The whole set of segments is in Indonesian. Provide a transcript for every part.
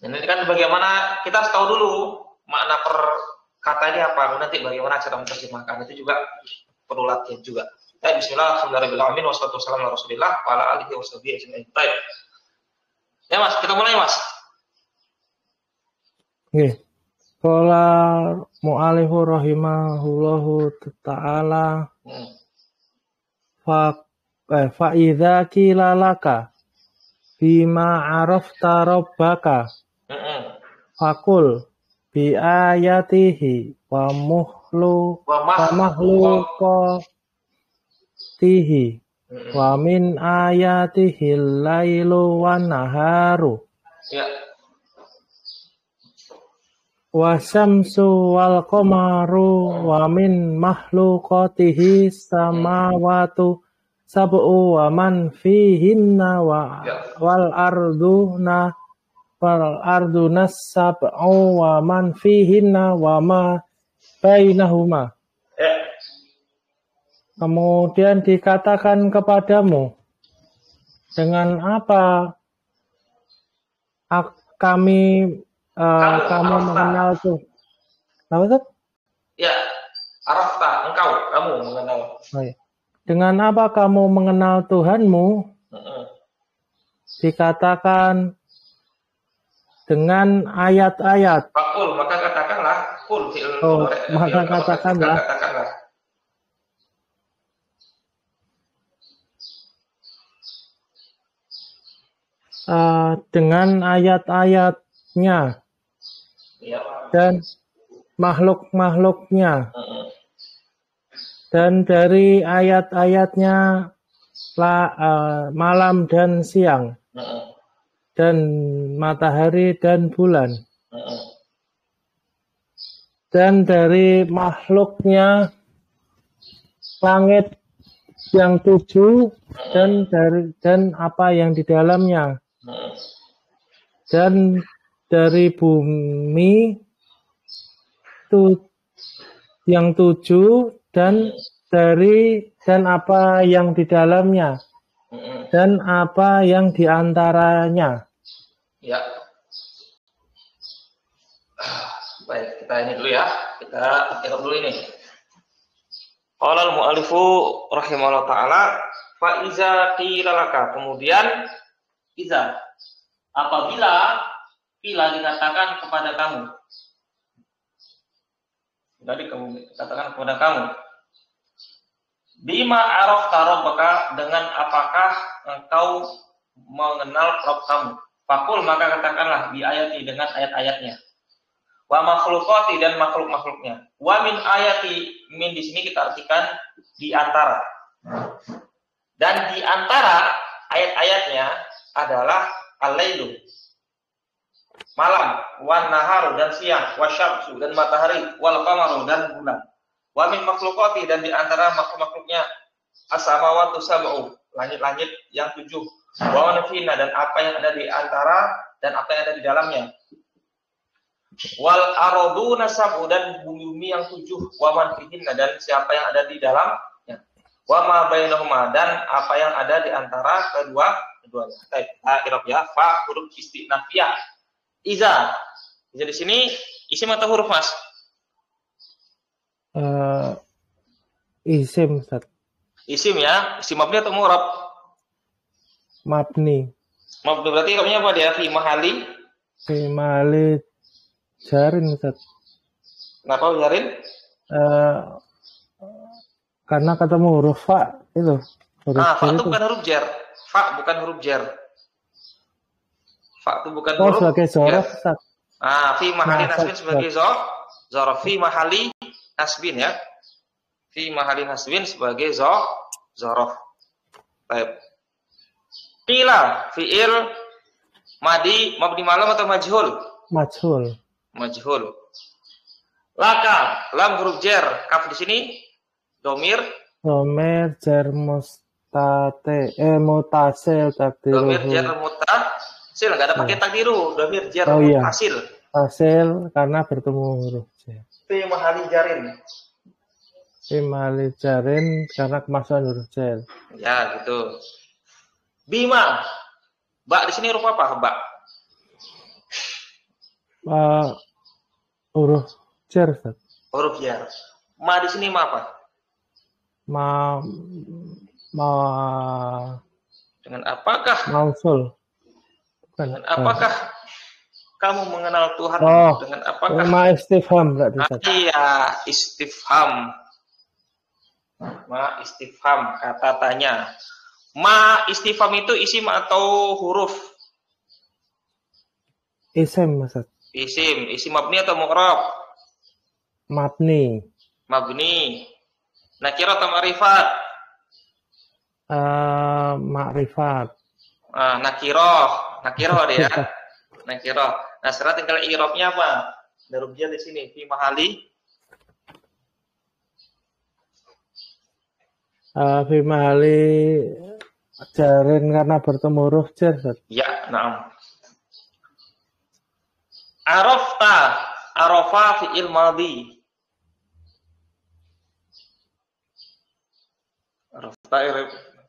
Ini kan bagaimana kita harus tahu dulu makna per kata ini apa, nanti bagaimana cara menerjemahkan itu juga perlu latihan juga. Bismillah, alhamdulillahirabbil wassalatu wassalamu ala rasulillah wa ala alihi washabihi ajmain. Baik. Ya Mas, kita mulai Mas. Nggih. Qala mu'alifu rahimahullahu ta'ala fa idza qila laka bima arafta rabbaka fakul bi ayatihi wa makhluqatihi wa min ayatihi lailu wan naharu ya wa syamsu wal qamaru wa min makhluqatihi samawatu sab'u wa man fihinna wal arduna sab'u wa man fihinna wa ma bainahuma. Kemudian dikatakan kepadamu, dengan apa kamu mengenal tuh? Apa tuh? Ya, arafta, kamu mengenal. Oh, ya. Dengan apa kamu mengenal Tuhanmu? Dikatakan dengan ayat-ayat. Fakul, maka katakanlah. Maka katakanlah. Dengan ayat-ayatnya dan makhluk-makhluknya. Dan dari ayat-ayatnya malam dan siang, dan matahari dan bulan, dan dari makhluknya langit yang 7 dan apa yang di dalamnya, dan dari bumi yang 7 dan apa yang di dalamnya dan apa yang di antaranya. Ya. Baik, kita ini dulu ya. Kita lihat dulu ini. Qala al-mu'allifu rahimahullah ta'ala fa iza qila laka, kemudian iza, apabila dikatakan kepada kamu. Tadi kamu katakan kepada kamu, bima arafta rabbaka, dengan apakah engkau mengenal Rabb kamu? Fakul, maka katakanlah bi ayati, dengan ayat-ayatnya. Wa makhluqati, dan makhluk-makhluknya. Wa min ayati, min di sini kita artikan di antara. Dan di antara ayat-ayatnya adalah al-lailu, malam, wan naharu, dan siang, wasyamsu, dan matahari, wal qamaru, dan bulan. Wa min makhluqati, dan di antara makhluk-makhluknya as-samawatu sab'u, langit-langit yang 7. Wa man fina, dan apa yang ada di antara dan apa yang ada di dalamnya. Wal araduna sab'u, dan bumi yang 7. Wa man fihinna, dan siapa yang ada di dalamnya. Wa ma bainahuma, dan apa yang ada di antara keduanya. Baik, kita ya, fa huruf istinafiyah. Iza di sini isim atau huruf Mas? Isim, Ustaz. Isim ya, isim mabni atau mu'rab? Mabni. Mabni berarti kamunya apa dia? Fi mahali jarin, Ustaz. Kenapa jarin? Karena ketemu huruf fa itu. Fa itu bukan huruf jar. Fa bukan huruf jar. Fa itu bukan huruf. Sebagai zorof, Ustaz. Fi mahali nasbin sebagai zorof. Fi mahali nasbin ya. Fi mahali nasbin sebagai zorof. Baik. Qila fi'il madi mabni malam atau majhul? Majhul. Laka lam huruf jar. Kaf di sini domir jar mutasil takdiruhu. Domir jar mutasil, enggak ada pakai takdiru. Domir jar mutasil. Tasil karena bertemu huruf jar. Fi mahali jarin. Fi mahali jarin karena kemasukan huruf jar. Ya, gitu. Bima. Ba di sini huruf apa? Ba. huruf jar, Ustaz. Huruf jar. Ma di sini ma apa? Ma ma Dengan apakah? mausul. Bukan. Dengan apakah kamu mengenal Tuhan? Oh, Dengan apakah? ma istifham berarti, Ustaz. Iya, istifham. Ma istifham, kata tanya. Ma istifham itu isim atau huruf? Isim, Ustaz. Isim mabni atau mu'rab? Mabni. Mabni. Nakirah atau ma'rifat? Ma'rifat. Nakirah dia. Nakirah. Nah, sekarang tinggal i'rabnya apa? Ada huruf jar di sini, fi mahali. Fi mahali jarin karena bertemu huruf jar, Ustaz. Ya, na'am. Arafa fi'il madhi. Arafta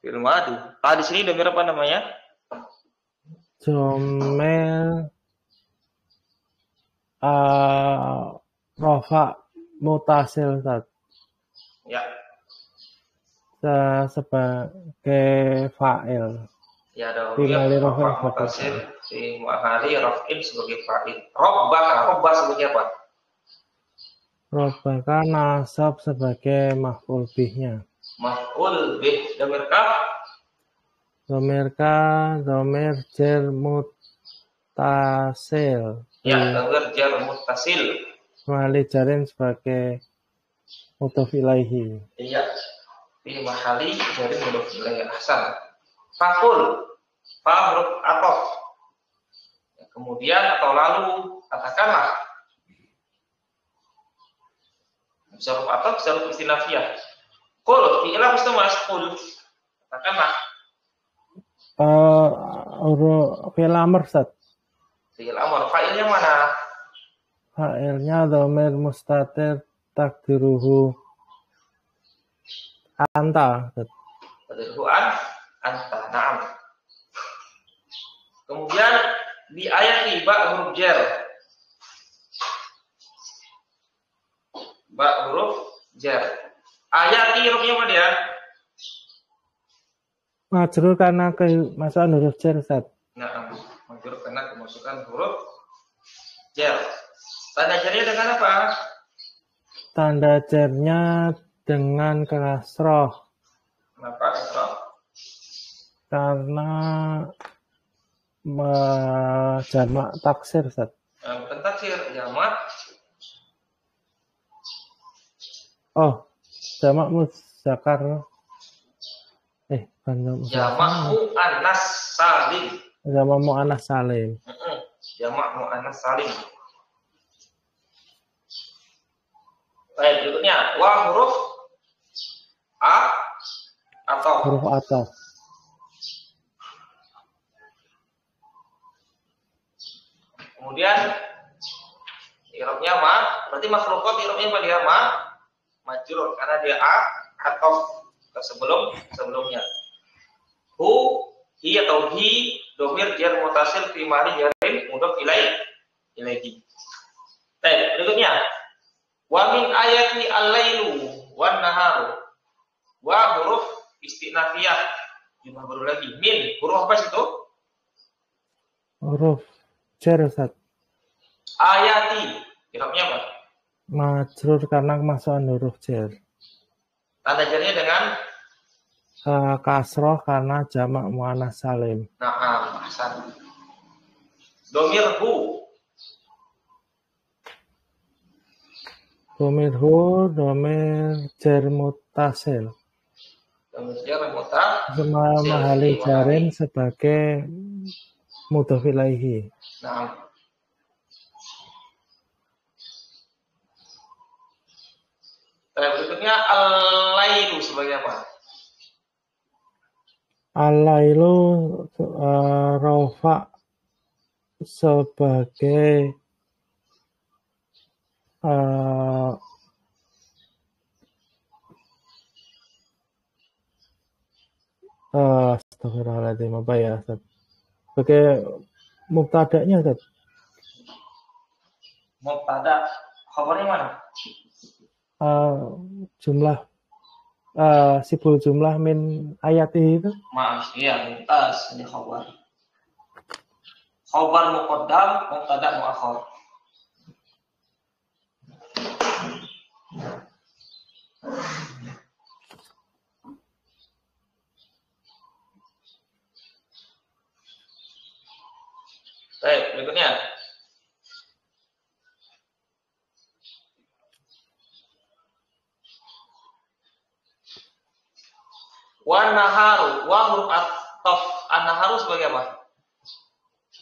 fi'il madhi. Di sini domir apa namanya? Domir rofa mutasil, Ustaz. Ya. Sebagai fa'il. Ya, ada Fi rofa mutasil fi mahali raf'in sebagai fa'il. Robba sebagai apa? Robbaka nasab sebagai maf'ul bihnya. Maf'ul bih domir kaf. Domir jar mutasil. Ya, domir jar mutasil. Mahali jarin sebagai mudhof ilaihi. Iya. Fi mahali jarin mudhof ilaihi. Ahsan. Fakul. Fa huruf atof. Kemudian atau lalu katakanlah. Bisa huruf atof, bisa huruf istinafiyah. Qul fi'il mustamas qul. Katakanlah. Huruf fi'il amr, Ustaz. Fi'il amr. Fa'ilnya mana? Fa'ilnya dhamir mustatir takdiruhu anta. Takdiruhu anta. Naam. Kemudian di ayat ba huruf jar. Ba huruf jar. Ayat hurufnya apa dia? Majrur karena kemasukan huruf jar, Ustaz. Nah, majrur karena kemasukan huruf jar. Tanda jarnya dengan apa? Tanda jarnya dengan kasroh. Kenapa kasroh? Karena jamak taksir, Ustaz. Bukan taksir, jamak. Oh, jamak muzakkar. Jamak muannas salim. Jamak muannas salim. Jamak muannas salim. Baik, berikutnya wa huruf a atau huruf ataf. Kemudian i'rabnya ma, berarti makhluqat i'rabnya apa dia? Majrur karena dia a atau sebelumnya. Hu, hi atau hi domir jar mutasil fi mahali jarin mudhof ilaihi. Baik, berikutnya wa min ayati al-lailu wan naharu. Wa huruf istinafiyah. Jumlah baru lagi. Min, huruf apa itu? Huruf jar, Ustaz. Ayati, i'rabnya apa? Majrur karena kemasukan huruf jar. Tanda jarnya dengan kasroh karena jamak muannas salim. Naam, ahsan. Domir hu. Domir jar mutasil. Domir jar mutasil. Mahali jarin sebagai mudhof ilaihi. Naam. Berikutnya al-lailu sebagai apa? Al-lailu rofa sebagai astagfirullahaladzim, apa ya, Ustaz? Sebagai mubtada'nya, Ustaz. Mubtada. Khabarnya mana? Jumlah sibul jumlah min ayati itu. Iya, mumtaz. Ini khabar. Khabar muqaddam, mubtada muakhar. Baik, berikutnya. Wa naharu, wa huruf ataf. An-naharu sebagai apa?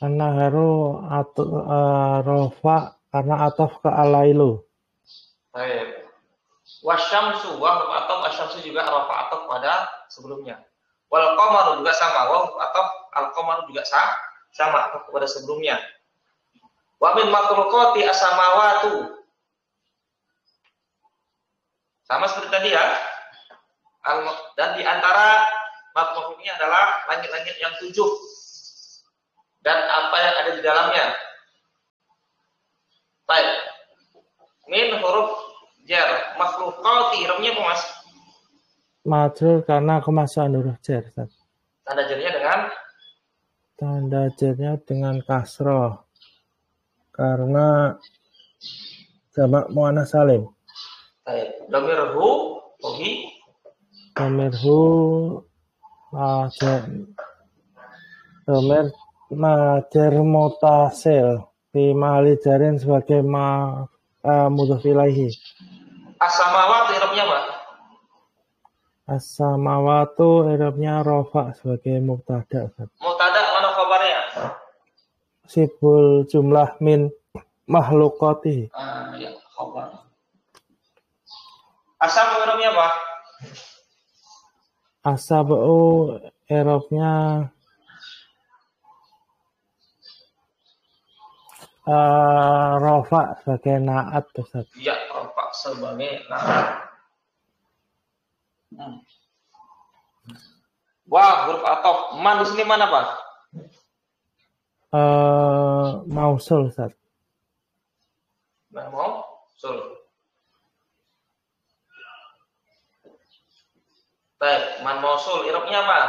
An-naharu rofa karena ataf ke alailu. Baik. Wasyamsu, wa huruf ataf, asyamsu juga rofa ataf pada sebelumnya. Wal qamaru juga sama, wa huruf ataf, al-qamaru juga sama ataf kepada sebelumnya. Wa min makhluqati as-samawatu. Sama seperti tadi ya. Dan di antara makhluknya adalah langit-langit yang 7 dan apa yang ada di dalamnya. Baik. Min huruf jar, makhluqati iramnya apa Mas? Majrur karena kemasukan huruf jar. Tanda jarnya dengan kasroh karena jamak muannats salim. baik. Dhamirhu ohi Dhamirhu dhamir majar mutasil fi mahali jarin sebagai mudhof ilaihi. as-samawati irabnya apa? As-samawatu irabnya rofa sebagai mubtada. Mubtada mana khabarnya? Sibul jumlah min makhluqati. Ya, khabar. Asam irabnya apa? Asabu irabnya rofa sebagai naat. Ya, rofa sebagai naat. Wah, huruf ataf. Man di sini mana, Pak? Mausul, Ustaz. Mausul. Baik, man mausul. Irabnya apa?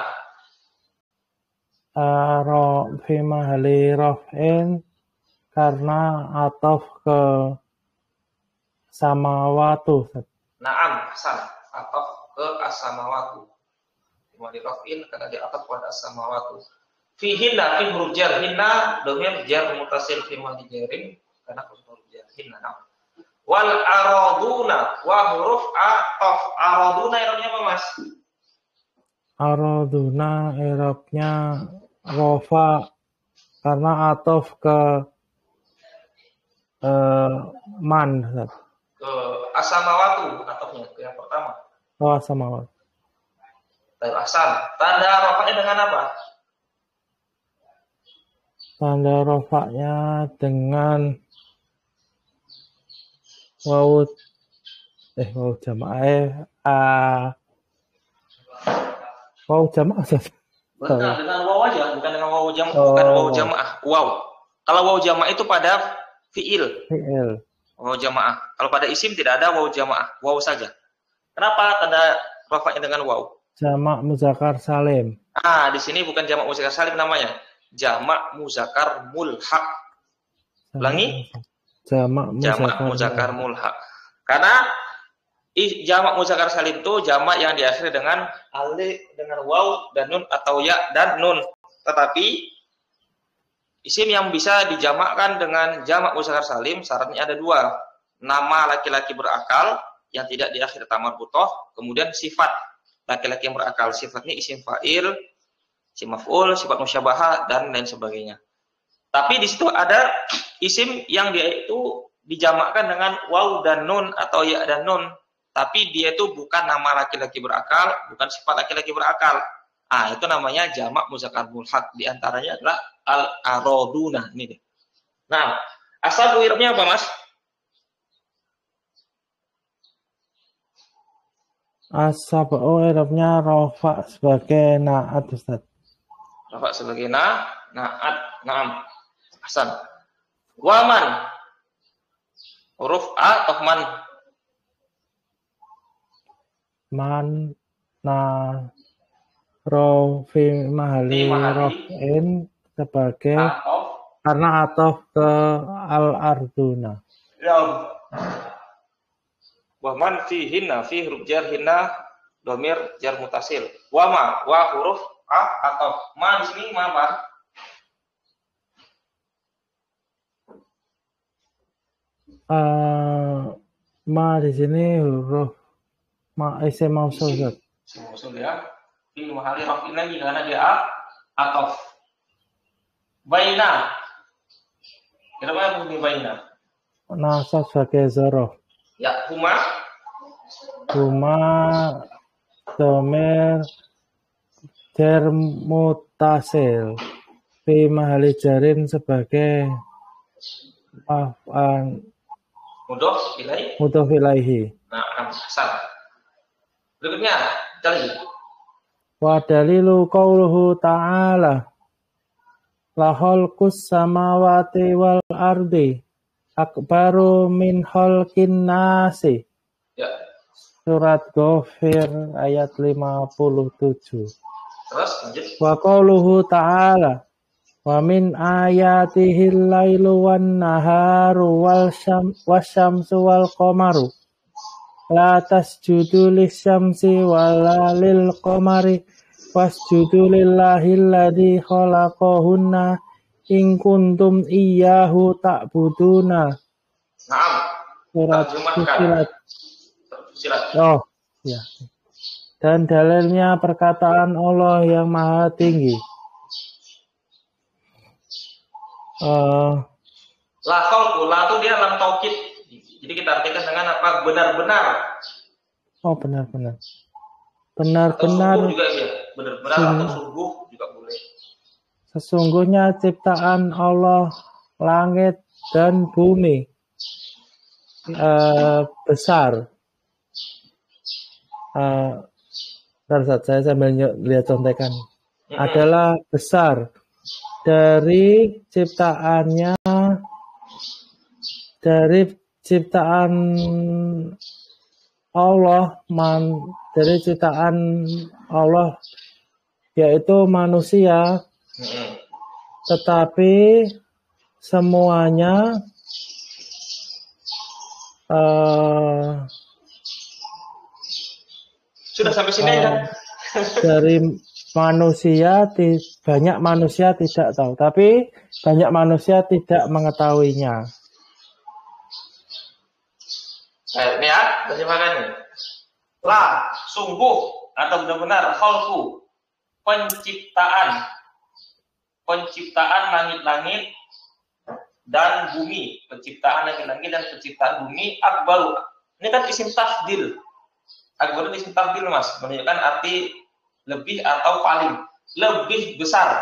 Fi mahali raf'in karena ataf ke samawatu, Ustaz. Naam, hasan. Ataf ke as-samawatu. Mahali raf'in karena di ataf pada as-samawatu. Fi hinna, fi huruf jar. Hinna, dhamir jar mutasil fi mahali jarin karena huruf jar. Hinna, naam. Wal araduna wa huruf ataf. Araduna irabnya apa, Mas? Araduna irabnya rofa karena ataf ke man, ke as-samawatu atafnya ke yang pertama. Oh, as-samawatu. Baik, hasan. Tanda rofanya dengan apa? Tanda rofanya dengan waw jamaah waw jamaah. Benar, dengan waw aja, bukan dengan waw jamaah, bukan waw jamaah. Waw. Kalau waw jamaah itu pada fiil. Waw jamaah. Kalau pada isim tidak ada waw jamaah, waw saja. Kenapa tanda rofanya dengan waw? Jamak muzakkar salim. Di sini bukan jamak muzakkar salim namanya. Jamak muzakkar mulhaq. Ulangi. Jamak muzakkar mulhaq. Karena jamak muzakkar salim itu jamak yang diakhiri dengan alif, dengan waw dan nun atau ya dan nun. Tetapi isim yang bisa dijamakkan dengan jamak muzakkar salim syaratnya ada 2. Nama laki-laki berakal yang tidak diakhiri ta marbuthah, kemudian sifat laki-laki yang berakal. Sifatnya isim fa'il, isim maf'ul, sifat musyabahah dan lain sebagainya. Tapi di situ ada isim yang dia itu dijamakkan dengan waw dan nun atau ya dan nun. Tapi dia itu bukan nama laki-laki berakal, bukan sifat laki-laki berakal. Itu namanya jamak muzakkar mulhaq. Di antaranya adalah al-araduna. Ini deh. Nah, asal irabnya apa, Mas? As-sab'u irabnya rofa sebagai naat, Ustaz. Rofa sebagai naat. Naam. Hasan. Waman. Huruf A atau man? Man, na, ro, fi mahali rofin sebagai karena atof ke al-arduna. Ya. Wa man fi hinna, fi huruf jar hinna domir jar mutasil. Wa ma, wa huruf A atau ma di sini ma apa? Ma di sini huruf ma isim mausul. Mausul ya. Fi mahali rafin lagi karena dia A atau baina. Kenapa bunyi baina? Nasab sebagai zorof. Ya, huma domir jar mutasil. Fi mahali jarin sebagai mudhof ilaihi. Nah, asal. Berikutnya, cari. Wa dalilu qauluhu ta'ala la khalqus samawati wal ardi akbaru min khalqin nasi. Ya. Surat Ghafir ayat 57. Terus lanjut. Wa qauluhu ta'ala wa min ayatihil lailu wan naharu wasyamsu wal qamaru la tasjudu lisyamsi wala lil qamari wasjudu lillahi alladzi khalaqahunna in kuntum iyyahu ta'buduna. Naam. Surat Fussilat. Oh, ya. Dan dalilnya perkataan Allah yang Maha Tinggi. La khalqu, la itu dia lam taukid. Jadi kita artikan dengan apa? Benar-benar. Oh, benar-benar. Benar-benar. Sungguh juga ya. Benar-benar atau sungguh juga boleh. Sesungguhnya ciptaan Allah langit dan bumi besar. Saya sambil lihat contekan. Adalah besar. Dari ciptaan Allah, dari ciptaan Allah yaitu manusia, tetapi semuanya sudah sampai sini ya. Dari manusia, banyak manusia tidak tahu, tapi banyak manusia tidak mengetahuinya. Ini ya, terjemahkan. La, sungguh atau benar-benar khalqu, penciptaan langit-langit dan bumi, penciptaan langit-langit dan penciptaan bumi akbaru. Ini kan isim tafdil. Akbaru isim tafdil, Mas, menunjukkan arti lebih atau paling, lebih besar.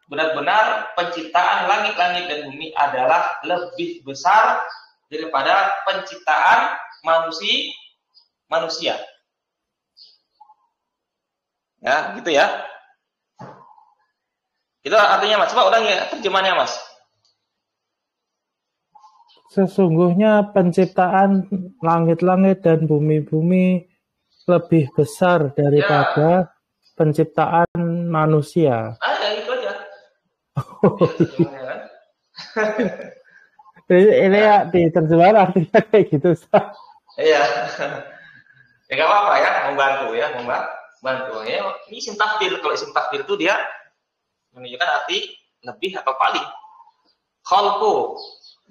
Benar-benar penciptaan langit-langit dan bumi adalah lebih besar daripada penciptaan manusia. Ya, gitu ya. Itu artinya, Mas. Coba ulangi terjemahannya, Mas. Sesungguhnya penciptaan langit-langit dan bumi-bumi lebih besar daripada penciptaan manusia. Ya itu aja. Ini ya di terjemahan artinya kayak gitu. Iya. Ya nggak apa-apa ya, membantu ya. Ini isim tafdil. Kalau isim tafdil itu dia menunjukkan arti lebih atau paling. Khalqu,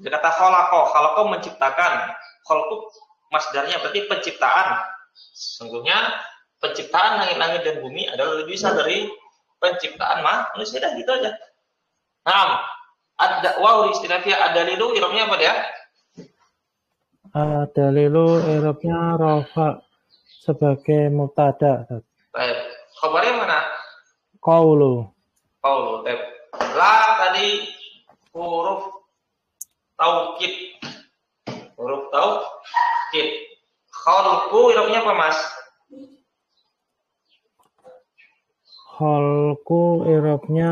dia kata khalaqo menciptakan. Khalqu masdarnya berarti penciptaan. Sesungguhnya penciptaan langit-langit dan bumi adalah lebih besar dari penciptaan manusia. Dah gitu aja. Nah, ada wow istilahnya adalilu irobnya apa dia? Adalilu irobnya rafa sebagai mubtada. Baik. Khabarnya mana? Qaulu. La tadi huruf taukid. Khalqu irobnya apa, Mas? Khalqu irobnya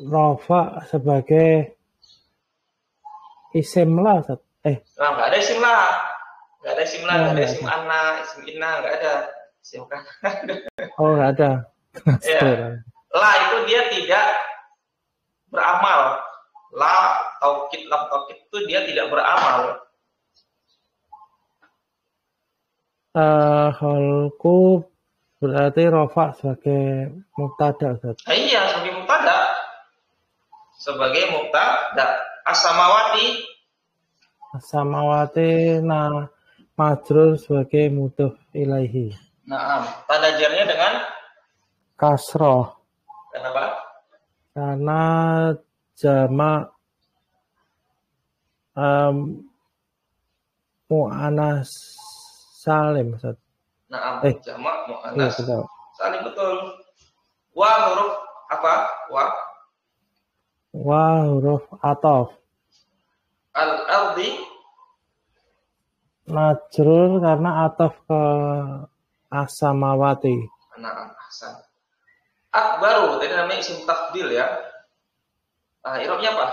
rofa sebagai isim lah, Ustaz. Nah, nggak ada isim lah. Nggak ada isim lah, nggak ada Nggak isim ada. anna, isim inna, nggak ada. Isim kan. Oh, nggak ada. Ya. La itu dia tidak beramal. La taukid, lam taukid itu dia tidak beramal. Kholku berarti rofa sebagai mubtada, Ustaz. Iya, sebagai mubtada. Sebagai mubtada. As-samawati. Samawati majrur sebagai mudhof ilaihi. Nah, tanda jarnya dengan Kasroh. kenapa? Karena jamak mu'annas salim, Ustaz. Nah, jamak Iya, mu'annas betul. salim, betul. Wa huruf apa? Wa huruf ataf. Al-ardi Majrur karena ataf ke as-samawati. Nah, ahsan. Akbaru, tadi namanya isim tafdil ya. Nah, i'rabnya apa?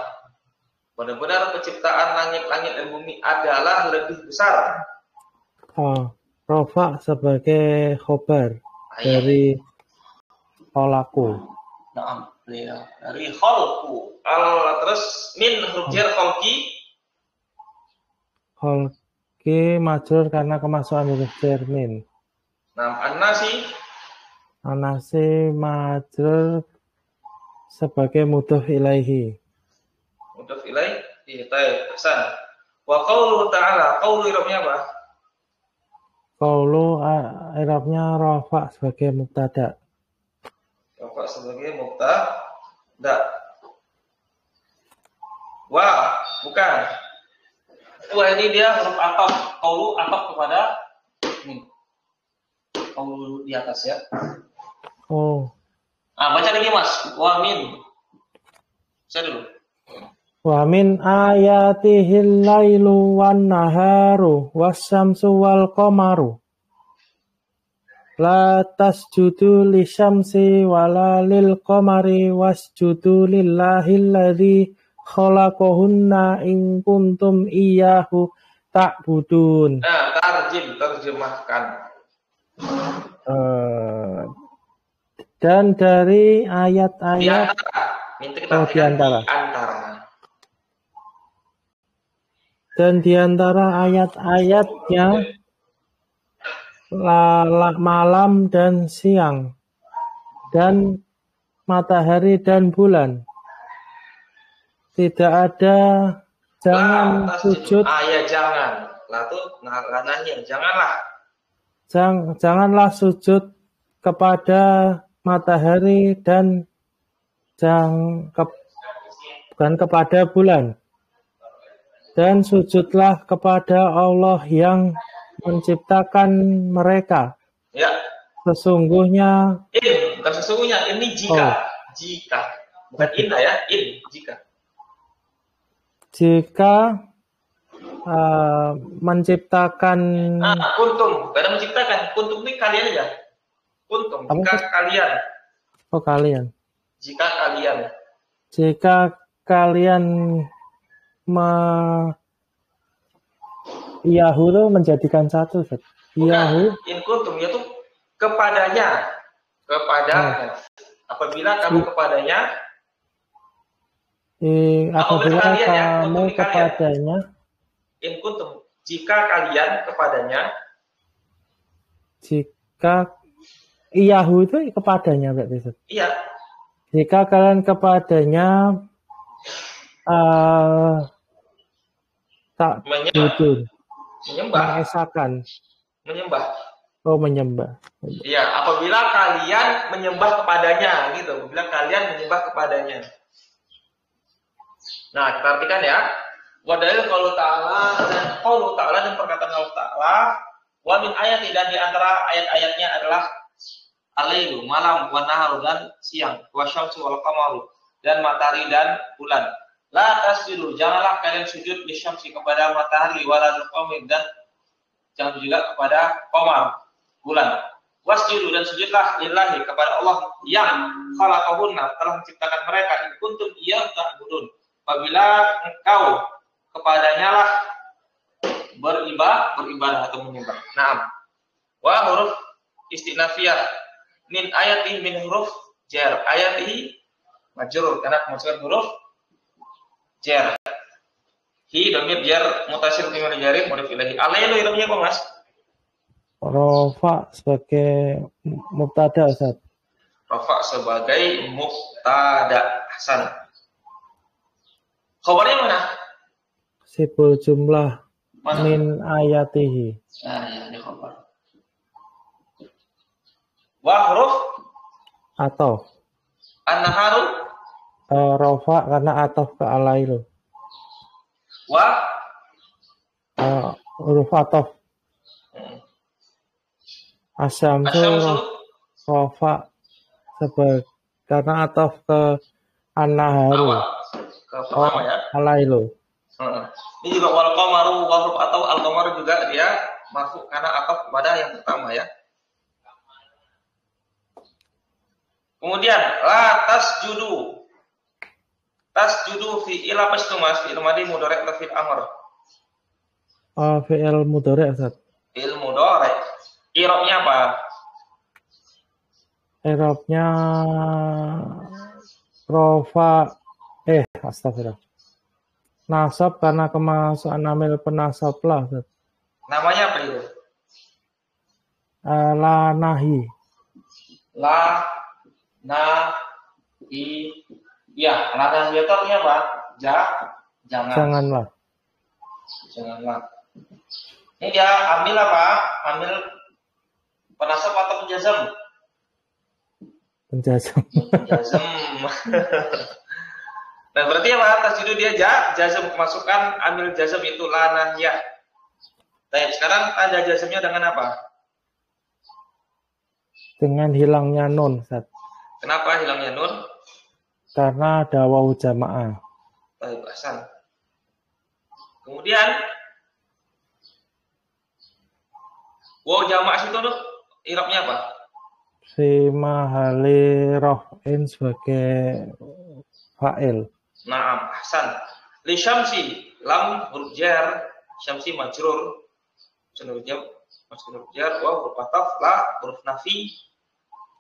Benar-benar penciptaan langit-langit dan bumi adalah lebih besar. Rofa sebagai khobar dari kholaku. Nah, dari kholku. Terus min huruf jar kholki. Kholki majrur karena kemasukan huruf jar min. Nah, an-nasi. An-nasi majrur sebagai mudhof ilaihi. Mudhof ilaihi. Iya, baik. Ahsan. Wa qauluhu ta'ala. Qaulu i'rabnya apa? Qaulu i'rabnya rafa sebagai mubtada. Rafa sebagai mubtada. Wah, bukan. Wah, ini dia huruf ataf. Qaulu ataf kepada ini. Qaulu di atas ya. Oh. Baca lagi Mas. Wa min. Saya dulu. Wa min ayatihil lailu wan naharu wasyamsu wal qamaru. La tasjudu lisyamsi wala lil qamari wasjudu lillahil ladzi khalaqahunna in kuntum iyyahu ta'budun. Nah, terjemahkan. Dan dari ayat-ayat di antara. Dan di antara ayat-ayatnya malam dan siang dan matahari dan bulan. Tidak ada jangan sujud. Jangan. Lalu janganlah. Janganlah sujud kepada matahari dan bukan kepada bulan. Dan sujudlah kepada Allah yang menciptakan mereka. Ya. Sesungguhnya. Bukan sesungguhnya. Ini jika. Jika. Bukan indah ya. Jika. Jika menciptakan. Kuntum. Bukan menciptakan. Kuntum ini kalian aja. Kuntum. Jika kalian. Oh, kalian. Jika kalian. Jika kalian Yahu itu menjadikan satu. Yahu. In kuntum yaitu kepadanya. Apabila kamu kepadanya. Apabila kamu kepadanya. In kuntum. Jika kalian kepadanya. Jika Yahu itu kepadanya berarti. Iya. Jika kalian kepadanya tak jujur, mengesahkan, menyembah. Oh, menyembah. Iya, apabila kalian menyembah kepadanya, gitu. Apabila kalian menyembah kepadanya. Nah, kita artikan ya. Wadalil qaulu ta'ala dan perkataan Allah Ta'ala. Wa min ayati dan di antara ayat-ayatnya adalah al-lailu, malam, wa naharu dan siang, wa syamsu wal qamaru dan matahari dan bulan. La tasjudu, janganlah kalian sujud lisyamsi kepada matahari wala lil qamar dan jangan juga kepada qamar, bulan. Wasjudu dan sujudlah lillahi kepada Allah yang khalaqahunna telah menciptakan mereka in kuntum iyyahu ta'budun. Apabila engkau kepadanya lah beribadah atau menyembah. Naam. Wa huruf istinafiyah min ayatihi min huruf jar. Ayatihi majrur karena kemasukkan huruf jar. Hi dhamir jar mutasil fi jarin mudhaf ilahi. Alailu ilmunya apa Mas? Rafa sebagai mubtada Ustaz. Rafa sebagai mubtada. Hasan. Khabarnya mana? Sibul jumlah Mana? min ayatihi. Nah, ya, ini khabar. Wa huruf Atau an-naharu Rafa karena ataf ke alailu. wa Huruf ataf. Asyamsu asyamsu Rafa sebagai karena ataf ke an-naharu. ke pertama ya. Alailu. Ini juga wal qamaru wa huruf atau al qamaru juga dia marfu karena ataf kepada yang pertama ya. Kemudian la tasjudu. Tasjudu fi ila pastumas fi madi mudhari' atau fil amr. Fi'il mudhari' Ustaz. Fi'il mudhari'. I'rabnya apa? I'rabnya Rafa astagfirullah. Nasab karena kemasukan amil penasab lah Ustaz. Namanya apa itu? La nahi. La na i ya, la nahi itu artinya apa? Janganlah. Ini dia ambil apa? Ambil penasab atau penjazam? Penjazam. Nah, berarti apa? Tasjudu dia jazam kemasukan ambil jazam itu la nahiyah. Baik, sekarang tanda jazamnya dengan apa? Dengan hilangnya nun Ustaz. Kenapa hilangnya nun? Karena ada wawu jamaah. Baik, Hasan. Kemudian wawu jamaah itu i'rabnya apa? Si mahali raf'in sebagai fa'il. Naam, Hasan. Li syamsi lam huruf jar, syamsi majrur. Huruf jar wa huruf ataf la huruf nafi.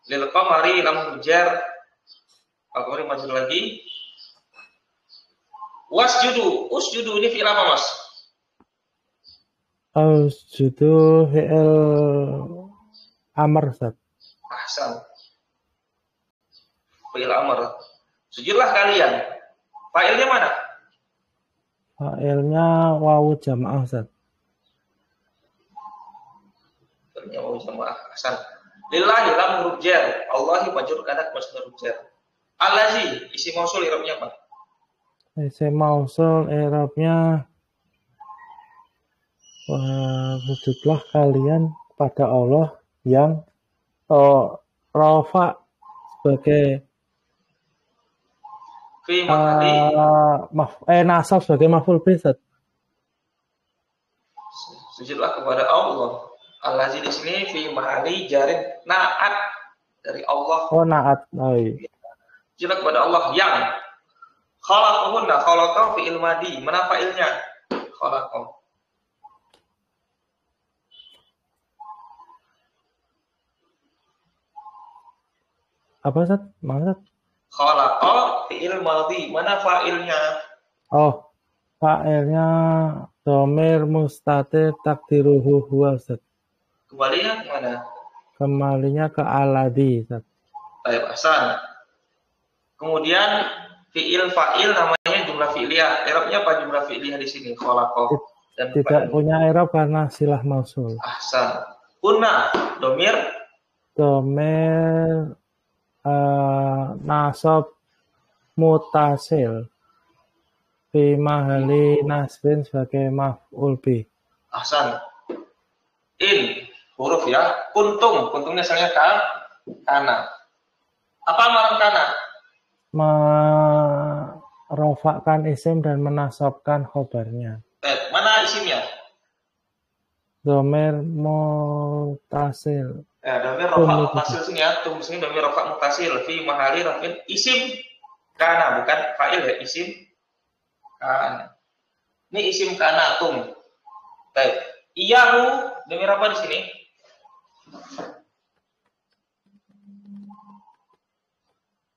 Lil qamari lam huruf jar. Al-qamari majrur lagi. Usjudu ini fi'il apa, Mas? Usjudu fi'il amr Ustaz. Ahsan. Fi'il amr. Sujudlah kalian. Fa'ilnya mana? Fa'ilnya wawu jamaah Ustaz. Fa'ilnya wawu jamaah. Ahsan. Lillahi lam huruf jar. Allahi majrur kana masdar huruf jar. Allazi isi mausul i'rabnya apa? Isim mausul i'rabnya sujudlah kalian pada Allah yang rafa sebagai Fi mahali nasab sebagai maf'ul bih. Sujudlah kepada Allah. Allazi di sini fi mahali jarin naat dari Allah. Oh, naat. Oh, iya. Sujudlah kepada Allah yang khalaqahunna, khalaqah fi'il madi. Mana fa'ilnya? Khalaqah. Apa Ustaz? Maksud? Khalaqa fi'il madhi. Mana fa'ilnya? Oh, fa'ilnya dhamir mustatir takdiruhu huwa Ustaz. Kembalinya kemana? Kembalinya ke alladhi Ustaz. Baik, Hasan. Kemudian fi'il fa'il namanya jumlah fi'liyah. I'rabnya apa jumlah fi'liyah di sini? Khalaqa. Dan tidak punya i'rab karena silah mausul. Ahsan. Kunna domir nasab mutasil fi mahali nasbin sebagai maf'ul bih. Ahsan. In huruf ya. Kuntungnya misalnya kana. Apa amaran kana? Merofakkan isim dan menasabkan khobarnya. Mana isimnya? Domir mutasil. Domir rofa mutasil sini ya. Tum sini domir rofa mutasil. Fi mahali rafin isim kana, bukan fa'il ya, isim kana. Ini isim kana tum. Baik. Iyahu domir apa di sini?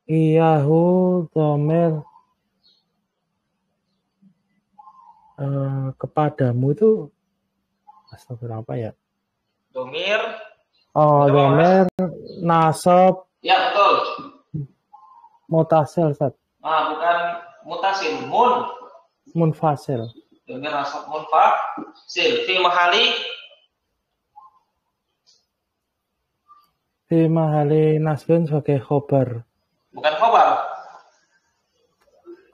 Iyahu domir kepadamu itu astagfirullah apa ya? Domir. Oh, domir nasab. Ya, betul. Mutasil, Ustaz. Bukan mutasil, munfasil. Domir nasab munfasil. Fi mahali nasbin sebagai khobar. Bukan khobar.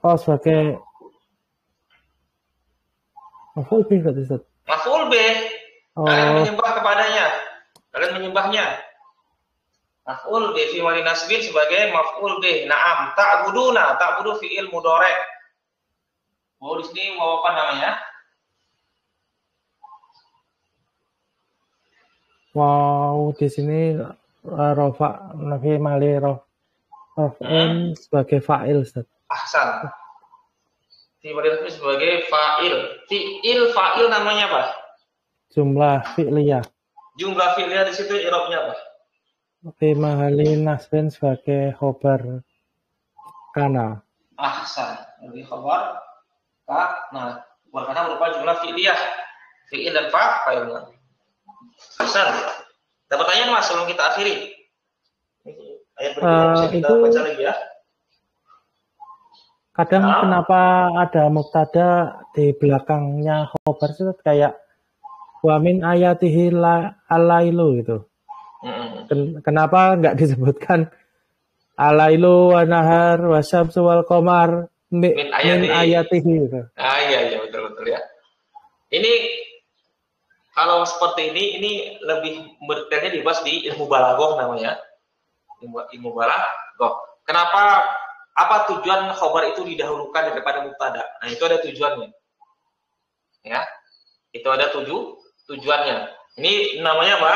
Oh, sebagai maf'ul bih, Ustaz. Maf'ul bih. Kalian menyembah kepadanya. Kalian menyembahnya. Maf'ul bih fi mahali nasbin sebagai maf'ul bih. Na'am, ta'buduna, ta'budu fi'il mudhari'. Oh, di sini mau apa namanya? Wow, di sini rofa nafi mali rof'in sebagai fa'il, Ustaz. Ahsan. Fi mahali nasbin sebagai fa'il. Fi'il fa'il namanya apa? Jumlah fi'liyah. Jumlah fi'liyah di situ i'rabnya apa? Fi mahali nasbin sebagai khobar kana. Ahsan. Jadi khobar kana. Karena berupa jumlah fi'liyah. Fi'il dan fa'il. Ahsan. Ada pertanyaan Mas sebelum kita akhiri? Ayat berikutnya bisa kita baca lagi ya. Kadang kenapa ada mubtada di belakangnya khobar itu kayak wa min ayatihi alailu gitu. Kenapa nggak disebutkan alailu wa nahar wa syamsu wal qamar min ayatihi gitu. Iya betul ya. Ini kalau seperti ini lebih mendetailnya dibahas di ilmu balaghah namanya. Ilmu balaghah. Kenapa apa tujuan khobar itu didahulukan daripada mubtada? Nah, itu ada tujuannya. Ya. Itu ada tujuannya. Ini namanya apa?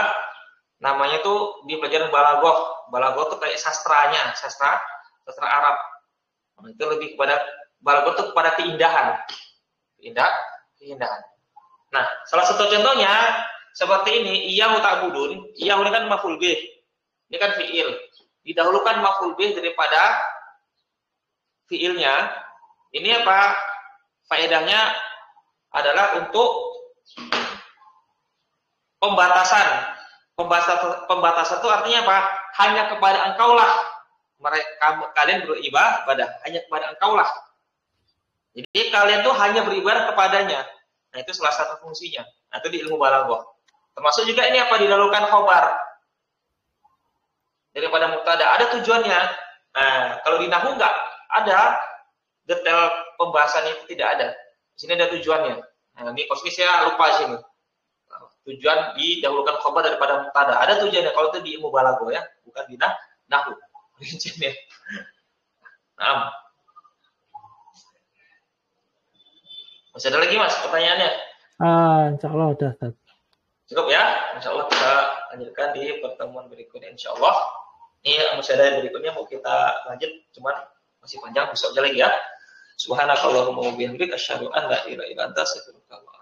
Namanya tuh di pelajaran balaghah. Balaghah tuh kayak sastranya, sastra Arab. Nah, itu lebih kepada balaghah tuh kepada keindahan. Keindahan. Nah, salah satu contohnya seperti ini, iyahu ta'budun. Iyahu ini kan maf'ul bih. Ini kan fi'il. Didahulukan maf'ul bih daripada fi'ilnya. Ini apa? Faedahnya adalah untuk pembatasan. Pembatasan itu artinya apa? Hanya kepada engkaulah kalian beribadah, hanya kepada engkaulah. Jadi kalian tuh hanya beribadah kepadanya. Nah, itu salah satu fungsinya. Nah, itu di ilmu balaghah. Termasuk juga ini apa? Didahulukan khobar daripada mubtada. Ada tujuannya. Nah, kalau di nahwu enggak ada detail pembahasannya, itu tidak ada. Di sini ada tujuannya. Nah, ini posisi saya lupa di sini. Tujuan didahulukan khobar daripada mubtada. Ada tujuannya kalau itu di ilmu balaghah ya, bukan di nahwu. Rinciannya. Nah. Masih ada lagi Mas pertanyaannya? Insya Allah udah. Cukup ya? Insya Allah kita lanjutkan di pertemuan berikutnya. Insya Allah. Ini masih ada yang berikutnya mau kita lanjut, cuman masih panjang, besok aja lagi ya. Subhanakallahumma wa bihamdika asyhadu an la ilaha illa anta astaghfiruka wa